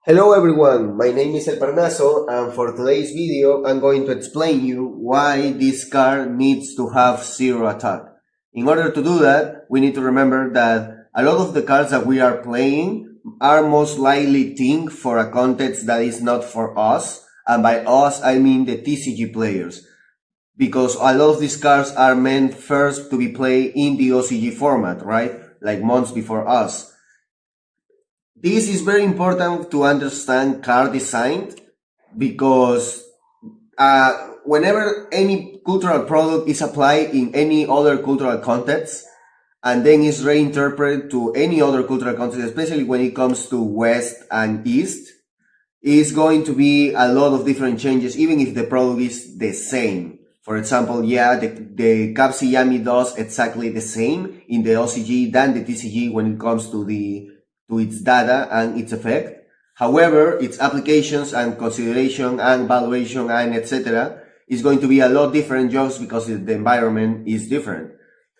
Hello everyone, my name is El Parnaso and for today's video I'm going to explain you why this card needs to have zero attack. In order to do that, we need to remember that a lot of the cards that we are playing are most likely think for a context that is not for us, and by us I mean the TCG players. Because a lot of these cards are meant first to be played in the OCG format, right? Like months before us. This is very important to understand card design because whenever any cultural product is applied in any other cultural context and then is reinterpreted to any other cultural context, especially when it comes to West and East, is going to be a lot of different changes, even if the product is the same. For example, yeah, the Cupsie Yami does exactly the same in the OCG than the TCG when it comes to its data and its effect. However, its applications and consideration and valuation and etc. is going to be a lot different just because the environment is different.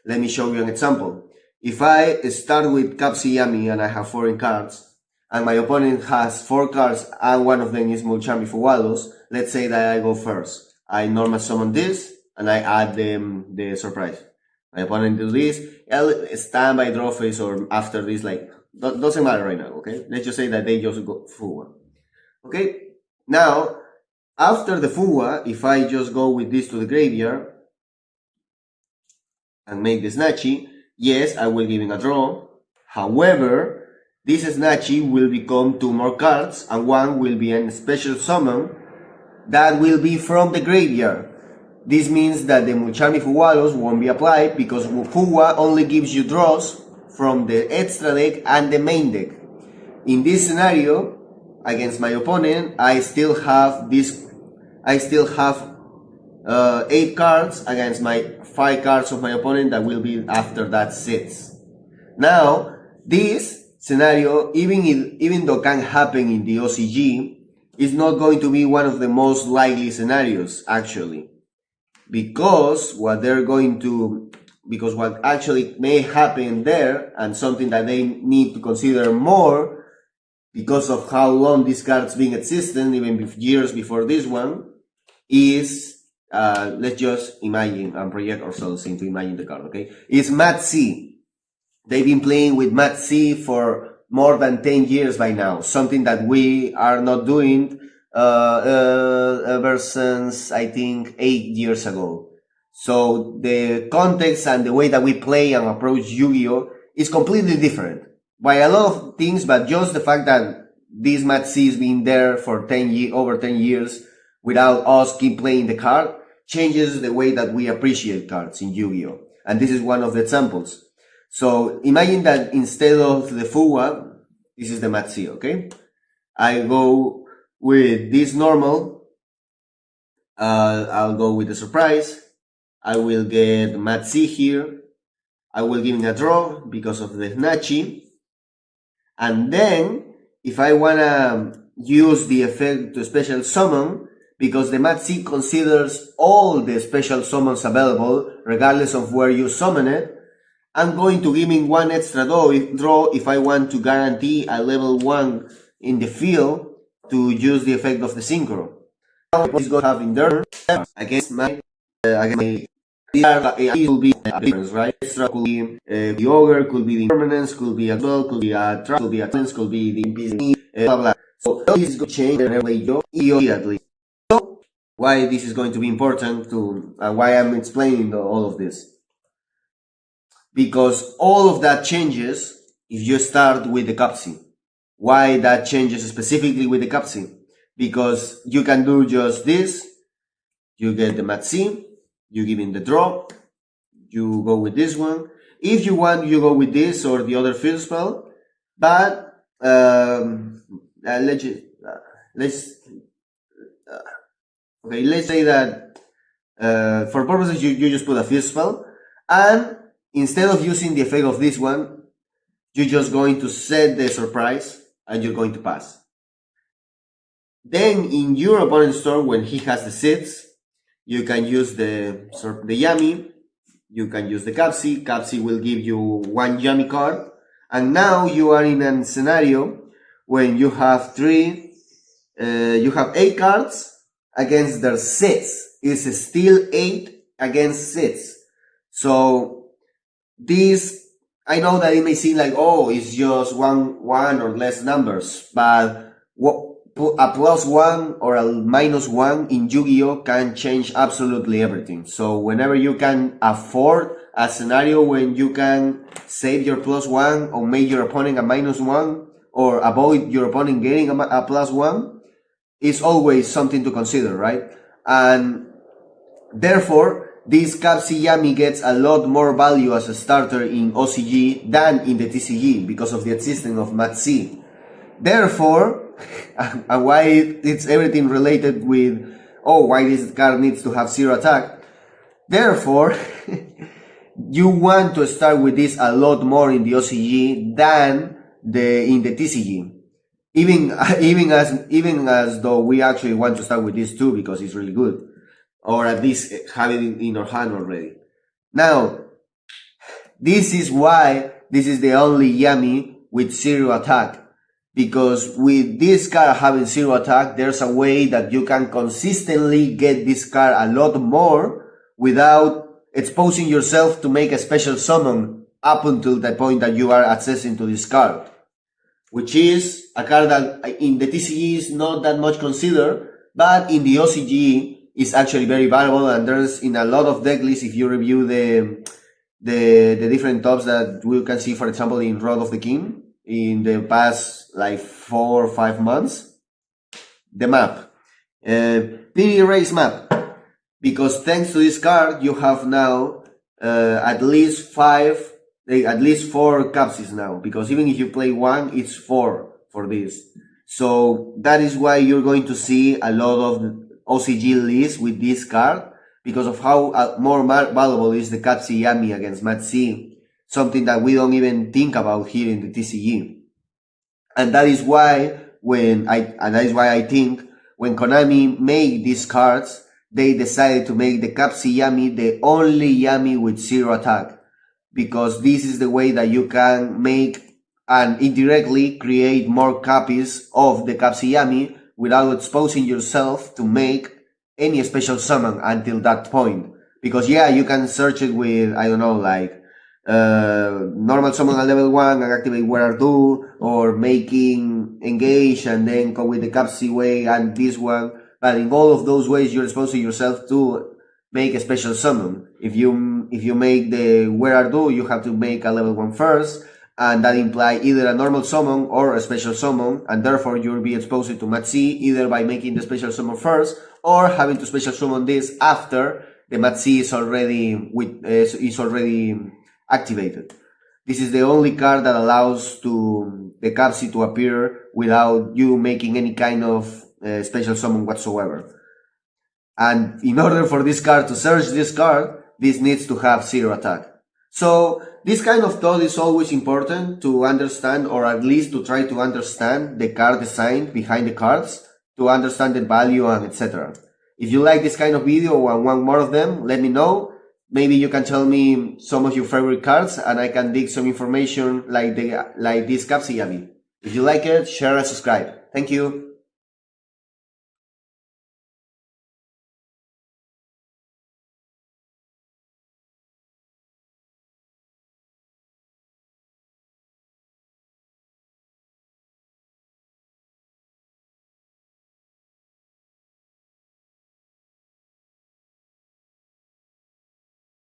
Let me show you an example. If I start with Cupsie Yami and I have foreign cards, and my opponent has 4 cards and one of them is Mulchambi Fugados, let's say that I go first. I normal summon this and I add the surprise. My opponent does this, I'll stand by draw phase or after this, like, doesn't matter right now, okay? Let's just say that they just go Fuga. Okay? Now, after the Fuga, if I just go with this to the graveyard and make the Snatchy, yes, I will give him a draw. However, this Snatchy will become 2 more cards and one will be a special summon that will be from the graveyard. This means that the Mulchambi Fugados won't be applied because Fuga only gives you draws from the extra deck and the main deck. In this scenario, against my opponent, I still have 8 cards against my 5 cards of my opponent that will be after that 6. Now, this scenario, even though can happen in the OCG, is not going to be one of the most likely scenarios, actually. Because what actually may happen there, and something that they need to consider more, because of how long these cards been existing, even years before this one, is, let's just imagine and project ourselves into imagine the card, okay? Is Mat C. They've been playing with Mat C for more than 10 years by now, something that we are not doing ever since, I think, 8 years ago. So the context and the way that we play and approach Yu-Gi-Oh! Is completely different by a lot of things, but just the fact that this Mat C has been there for over 10 years without us keep playing the card changes the way that we appreciate cards in Yu-Gi-Oh! And this is one of the examples. So imagine that instead of the Fuga, this is the Mat C, okay? I go with this normal, I'll go with the surprise, I will get Mat C here, I will give him a draw because of the Snatchy, and then if I wanna use the effect to special summon, because the Mat C considers all the special summons available regardless of where you summon it, I'm going to give him 1 extra draw if I want to guarantee a level 1 in the field to use the effect of the Synchro. Now he's going to have in there against my it will be a difference, right? Extra could be the Ogre, could be the Impermanence, could be a spell, could be a trap, could be a cleanse, could be the NPC, blah blah. So this is going to change whenever you immediately. So why this is going to be important to why I'm explaining all of this. Because all of that changes if you start with the Cupsie. Why that changes specifically with the Cupsie? Because you can do just this, you get the Mat C, you give him the draw, you go with this one. If you want, you go with this or the other field spell, but let's say that for purposes you just put a field spell, and instead of using the effect of this one, you're just going to set the surprise and you're going to pass. Then in your opponent's turn, when he has the 6, you can use the Yami, you can use the Cupsie. Cupsie will give you 1 Yami card, and now you are in a scenario when you have you have 8 cards against their 6. It's still 8 against 6. So this, I know that it may seem like, oh, it's just one or less numbers, but a +1 or a -1 in Yu-Gi-Oh can change absolutely everything. So whenever you can afford a scenario when you can save your +1 or make your opponent a -1 or avoid your opponent getting a +1, it's always something to consider, right? And therefore, this Cupsie Yami gets a lot more value as a starter in OCG than in the TCG because of the existence of Matsi. Therefore, and why it's everything related with, oh, why this card needs to have 0 attack. Therefore, you want to start with this a lot more in the OCG than in the TCG. Even as though we actually want to start with this too because it's really good. Or at least have it in our hand already. Now, this is why this is the only Yami with 0 attack. Because with this card having 0 attack, there's a way that you can consistently get this card a lot more without exposing yourself to make a special summon up until the point that you are accessing to this card. Which is a card that in the TCG is not that much considered, but in the OCG is actually very valuable, and there's in a lot of deck lists, if you review the different tops that we can see, for example, in Road of the King, in the past like 4 or 5 months, the map, Pity Race map, because thanks to this card, you have now at least 4 Cupsies now, because even if you play 1, it's 4 for this. So that is why you're going to see a lot of OCG lists with this card, because of how more valuable is the Cupsie Yami against Matsi, something that we don't even think about here in the TCG. And that is why I think when Konami made these cards, they decided to make the Cupsie Yami the only Yami with 0 attack, because this is the way that you can make and indirectly create more copies of the Cupsie Yami without exposing yourself to make any special summon until that point. Because yeah, you can search it with, I don't know, like normal summon at level 1 and activate Where Are Do, or making Engage and then go with the Cupsie way and this one. But in all of those ways, you're exposing yourself to make a special summon. If you make the Where Are Do, you have to make a level 1 first, and that implies either a normal summon or a special summon, and therefore you'll be exposed to Matsi either by making the special summon first or having to special summon this after the Matsi is already activated. This is the only card that allows the Cupsie to appear without you making any kind of special summon whatsoever. And in order for this card to search this card, this needs to have 0 attack. So this kind of thought is always important to understand, or at least to try to understand the card design behind the cards, to understand the value and etc. If you like this kind of video and want more of them, let me know. Maybe you can tell me some of your favorite cards and I can dig some information like this Cupsie Yami. If you like it, share and subscribe. Thank you.